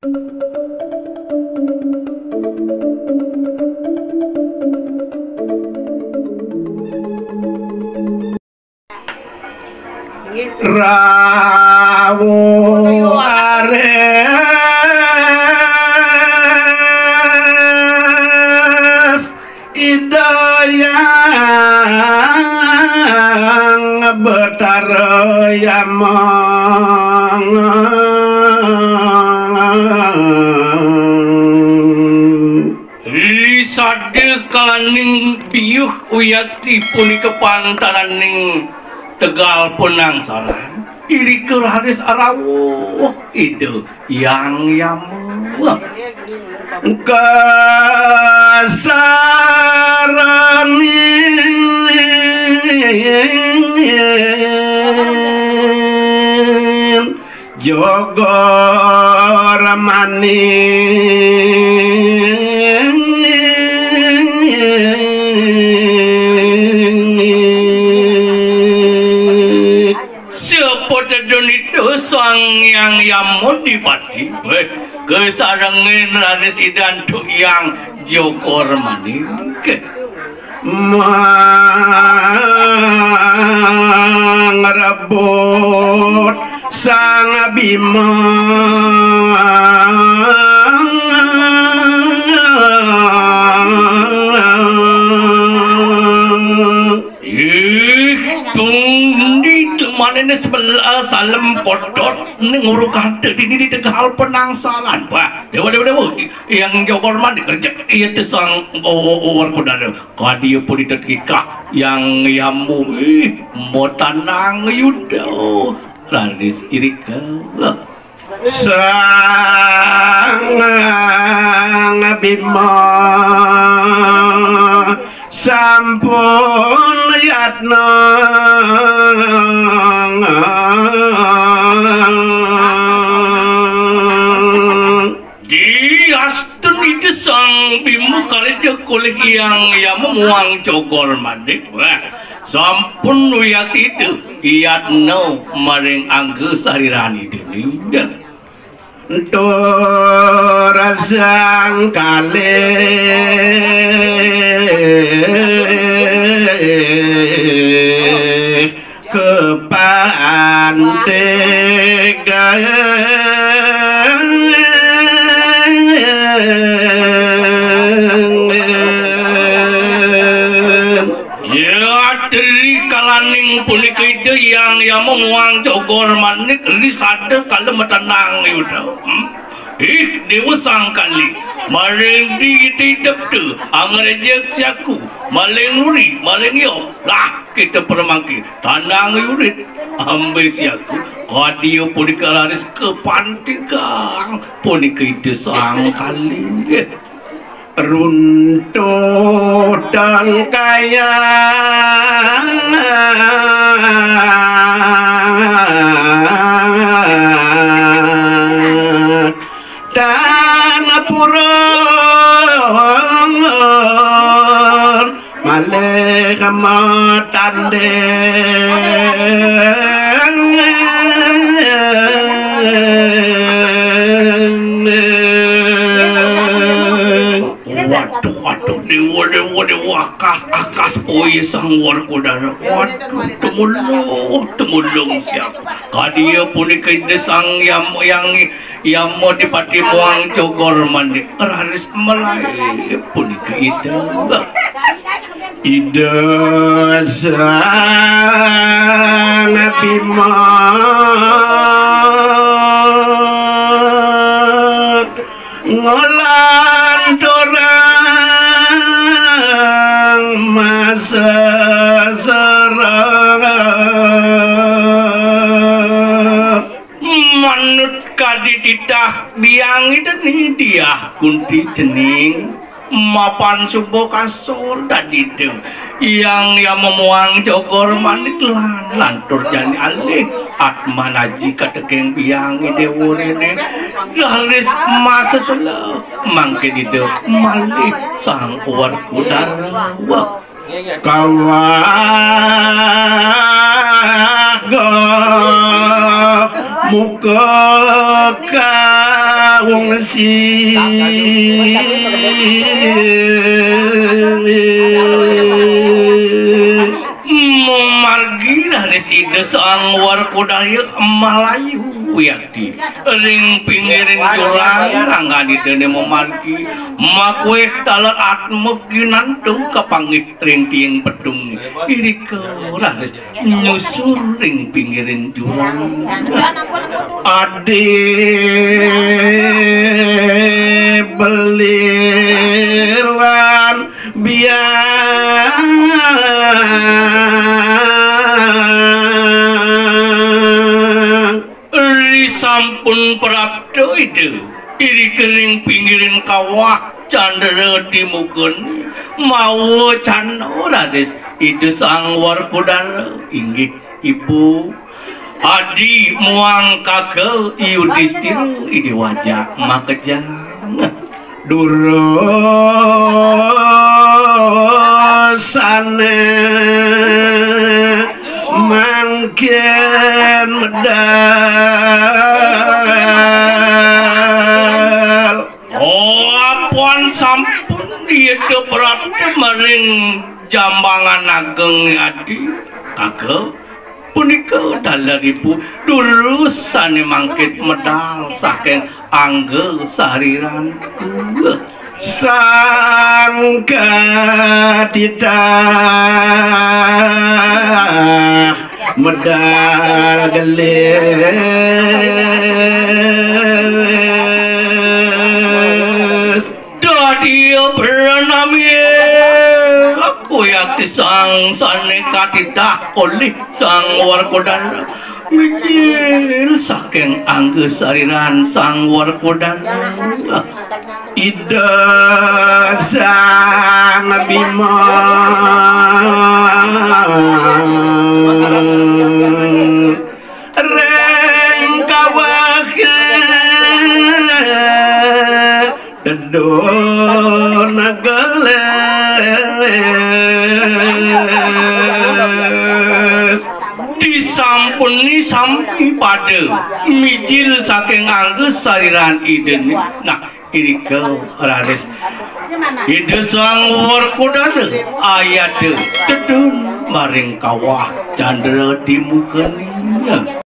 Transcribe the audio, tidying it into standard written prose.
Rawuh ares idayang betara yamang Risade kalaning piyuh uyati punika pantaraning Tegal Penangsaran iri haris arawuh itu yang yamu kasaranin Jogor sang yang yamun dipati kesarangin residen tu yang Jogor maning mangrebut sang Bima mana sebelah salam kodot nguruk kante di Tegal Penangsaran pak dewa yang Jogor mandi kerja iya tesang war kudara kadi pun ditekika yang yamu mau tanang yuda laris irika sang Bima sampun yatna di astun itu sang Bima kali kulit yang memuang Jogor mandik sampun wiyat itu yatna maring angge sarirani dini Dorasang kale kalaning punika itu yang memuang Jogor manik risade kalau metenang yuda dewa sangkali maring di tidap tu angrejek siaku maling uri maling yo lah kita permangki tanang yurit ambil siaku kadio punika laris kepantigang punika itu sangkali runtuh dan kaya dan purun malih matande waduh akas poye sang war kodara waduh temulung siap kadia punika desang yang mau dipati muang Jogor mandi raris melai punika ida sang Bima ngolandorang masa serang manut kadititah biang itu nih dia kunti jening mapan subuh kasur tadi itu yang memuang Jogor manik lantur jani alih atman aji katekeng biang ide wurene laris masa selo mangke itu malih sang uar kudara kawago muka wong si margi danes ide sang war kodaya Malayu yati ring pinggirin jurang anggani dene margi makwe taler atmuk ginantung kapanggih ring tieng pedung iri ke danes nyusul ring pinggirin jurang ade belilan biar sampun prapto itu iri kering pinggirin kawah candera dimukun mau can rades itu sang war kodara inggih ibu adi muang kake Yudhistira ide wajah makejang Durosana mangken medal apun sampun itu berarti mering jambangan ageng adi kagak punika dalaribu durusane mangkit medal saking angge sahariran sangka tidak medal gelis dia bernami aku yakti sang sane katita oleh sang war kodara mikir saking angge sariran sang war kodara ida sang bima reng kawah dedon geles disampuni sampai pada mijil saking angge sariran iden nah ini ke raris ide sang war kodara ayat dedun maring kawah candra dimukeninya